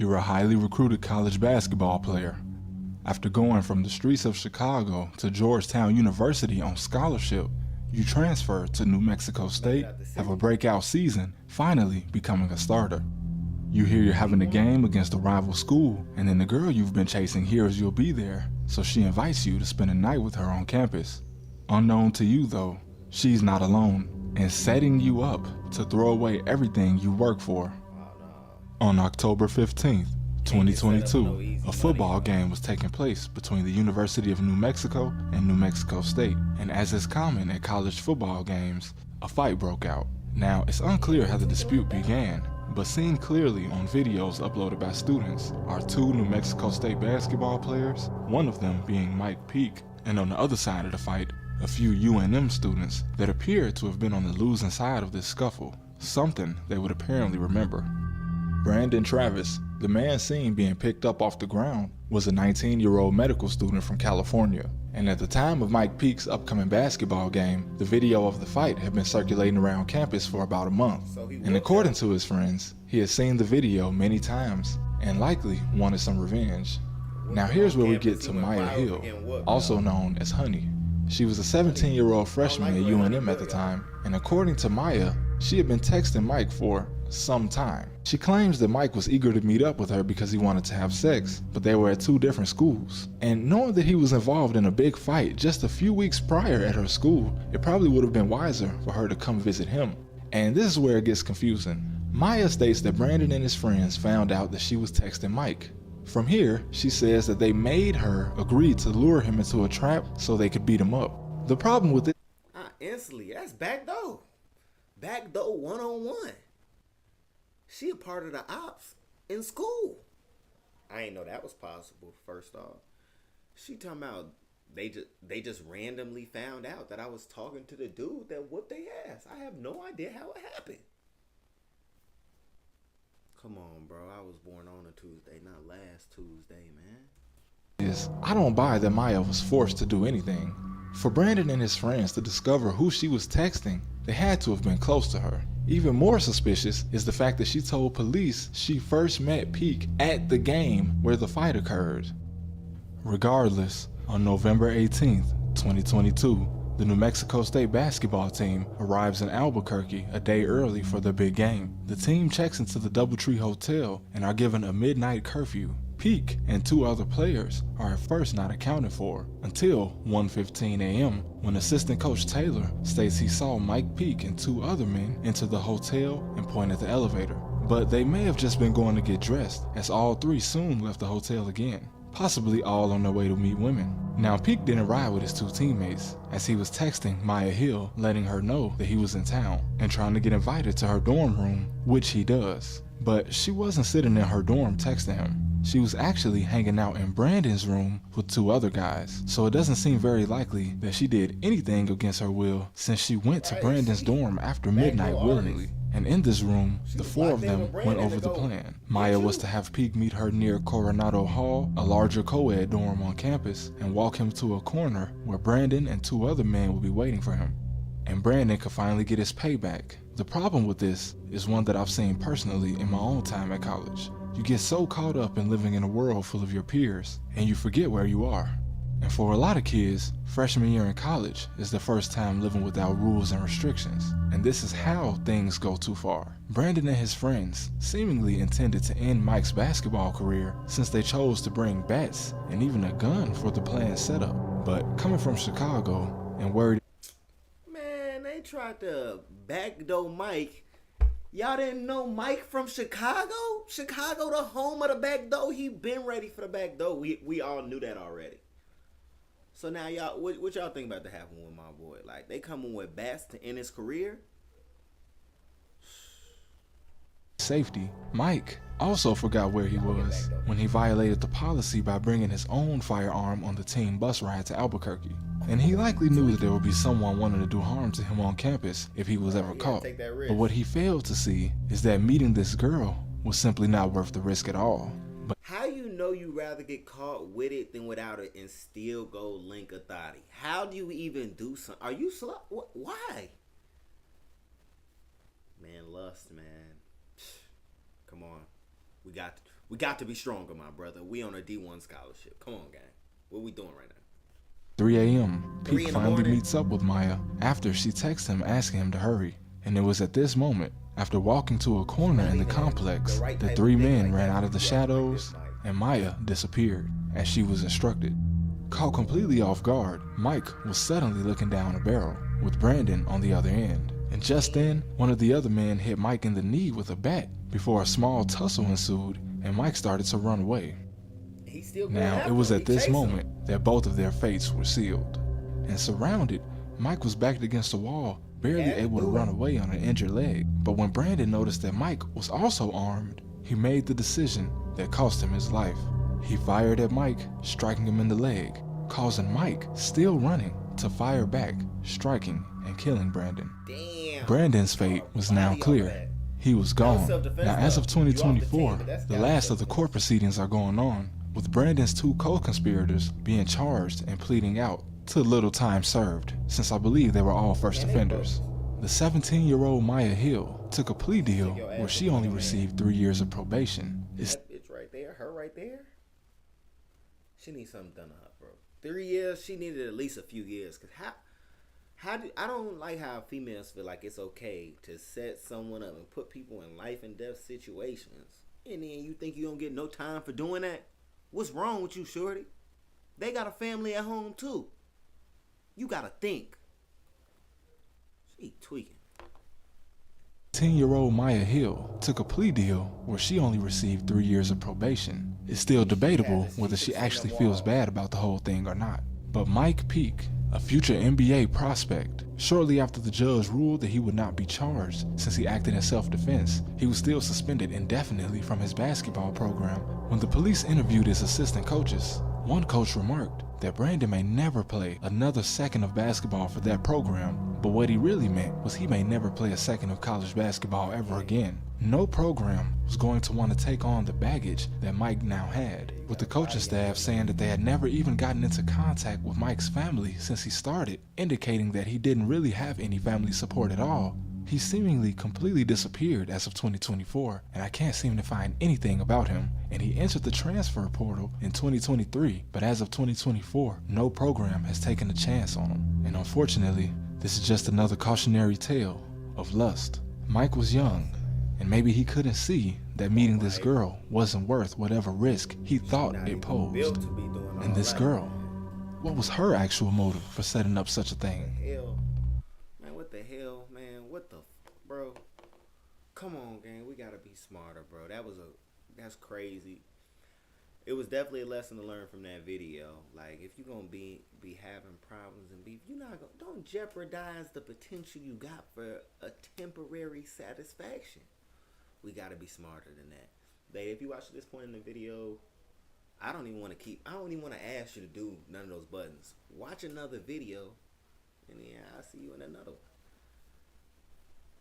You're a highly recruited college basketball player. After going from the streets of Chicago to Georgetown University on scholarship, you transfer to New Mexico State, have a breakout season, finally becoming a starter. You hear you're having a game against a rival school, and then the girl you've been chasing hears you'll be there, so she invites you to spend a night with her on campus. Unknown to you though, she's not alone, and setting you up to throw away everything you work for. On October 15th, 2022, a football game was taking place between the University of New Mexico and New Mexico State, and as is common at college football games, a fight broke out. Now, it's unclear how the dispute began, but seen clearly on videos uploaded by students are two New Mexico State basketball players, one of them being Mike Peake, and on the other side of the fight, a few UNM students that appear to have been on the losing side of this scuffle, something they would apparently remember. Brandon Travis, the man seen being picked up off the ground, was a 19-year-old medical student from California, and at the time of Mike Peake's upcoming basketball game, the video of the fight had been circulating around campus for about a month, and according to his friends, he had seen the video many times and likely wanted some revenge. Now here's where we get to Maya Hill, also known as Honey. She was a 17-year-old freshman at UNM at the time, and according to Maya, she had been texting Mike for some time. She claims that Mike was eager to meet up with her because he wanted to have sex, but they were at two different schools. And knowing that he was involved in a big fight just a few weeks prior at her school, it probably would have been wiser for her to come visit him. And this is where it gets confusing. Maya states that Brandon and his friends found out that she was texting Mike. From here, she says that they made her agree to lure him into a trap so they could beat him up. The problem with it... Instantly, that's backdoor. Backdoor one-on-one. She a part of the ops in school. I ain't know that was possible, first off. She talking about they just randomly found out that I was talking to the dude that whooped their ass. I have no idea how it happened. Come on, bro. I was born on a Tuesday, not last Tuesday, man. I don't buy that Maya was forced to do anything. For Brandon and his friends to discover who she was texting, they had to have been close to her. Even more suspicious is the fact that she told police she first met Peake at the game where the fight occurred. Regardless, on November 18th, 2022, the New Mexico State basketball team arrives in Albuquerque a day early for their big game. The team checks into the Doubletree Hotel and are given a midnight curfew. Peake and two other players are at first not accounted for until 1:15 a.m. when assistant coach Taylor states he saw Mike Peake and two other men enter the hotel and point at the elevator. But they may have just been going to get dressed, as all three soon left the hotel again, possibly all on their way to meet women. Now Peake didn't ride with his two teammates, as he was texting Maya Hill letting her know that he was in town and trying to get invited to her dorm room, which he does. But she wasn't sitting in her dorm texting him. She was actually hanging out in Brandon's room with two other guys, so it doesn't seem very likely that she did anything against her will since she went to Brandon's dorm after midnight willingly. And in this room, the four of them went over the plan. Maya was to have Peake meet her near Coronado Hall, a larger co-ed dorm on campus, and walk him to a corner where Brandon and two other men would be waiting for him. And Brandon could finally get his payback. The problem with this is one that I've seen personally in my own time at college. You get so caught up in living in a world full of your peers, and you forget where you are. And for a lot of kids, freshman year in college is the first time living without rules and restrictions. And this is how things go too far. Brandon and his friends seemingly intended to end Mike's basketball career since they chose to bring bats and even a gun for the planned setup. But coming from Chicago and worried... Man, they tried to backdoor Mike. Y'all didn't know Mike from Chicago? Chicago, the home of the back door. He been ready for the back door. We all knew that already. So now y'all, what y'all think about to happen with my boy? Like, they coming with bats to end his career? Safety. Mike also forgot where he was when he violated the policy by bringing his own firearm on the team bus ride to Albuquerque. And he likely knew that there would be someone wanting to do harm to him on campus if he was ever caught. But what he failed to see is that meeting this girl was simply not worth the risk at all. But how you know you rather get caught with it than without it and still go link a thotty? How do you even do something? Are you slow? Why? Man, lust, man. Come on. We got to be stronger, my brother. We on a D1 scholarship. Come on, gang. What we doing right now? 3 a.m. 3 Pete in the finally morning. meets up with Maya after she texts him asking him to hurry. And it was at this moment, after walking to a corner in the complex, that three men ran out of the shadows and Maya disappeared, as she was instructed. Caught completely off guard, Mike was suddenly looking down a barrel, with Brandon on the other end. And just then, one of the other men hit Mike in the knee with a bat before a small tussle ensued and Mike started to run away. He's still going Now, after it was him. at He this chased him. moment that both of their fates were sealed. And surrounded, Mike was backed against the wall, barely able to run away on an injured leg. But when Brandon noticed that Mike was also armed, he made the decision that cost him his life. He fired at Mike, striking him in the leg, causing Mike, still running, to fire back, striking and killing Brandon. Damn. Brandon's fate was now clear. He was gone. Now, as of 2024, the last of the court proceedings are going on, with Brandon's two co-conspirators being charged and pleading out to little time served, since I believe they were all first offenders. The 17-year-old Maya Hill took a plea deal where she only received 3 years of probation. That bitch right there, her right there. She needs something done to her, bro. 3 years, she needed at least a few years. Cause I don't like how females feel like it's okay to set someone up and put people in life and death situations, and then you think you don't get no time for doing that. What's wrong with you, shorty? They got a family at home too. You gotta think. She tweaking. 10-year-old Maya Hill took a plea deal where she only received 3 years of probation. It's still debatable whether she actually feels bad about the whole thing or not. But Mike Peake, a future NBA prospect, shortly after the judge ruled that he would not be charged since he acted in self-defense, he was still suspended indefinitely from his basketball program. When the police interviewed his assistant coaches, one coach remarked that Brandon may never play another second of basketball for that program, but what he really meant was he may never play a second of college basketball ever again. No program was going to want to take on the baggage that Mike now had, with the coaching staff saying that they had never even gotten into contact with Mike's family since he started, indicating that he didn't really have any family support at all. He seemingly completely disappeared as of 2024, and I can't seem to find anything about him. And he entered the transfer portal in 2023, but as of 2024, no program has taken a chance on him. And unfortunately, this is just another cautionary tale of lust. Mike was young, and maybe he couldn't see that meeting this girl wasn't worth whatever risk he thought it posed. And this girl, what was her actual motive for setting up such a thing? Hell, man, what the hell, man? What the, bro? Come on, gang, we gotta be smarter, bro. That's crazy. It was definitely a lesson to learn from that video. Like, if you're gonna be having problems and beef, don't jeopardize the potential you got for a temporary satisfaction. We gotta be smarter than that. Babe, if you watch this point in the video, I don't even want to ask you to do none of those buttons. Watch another video, and then I'll see you in another one.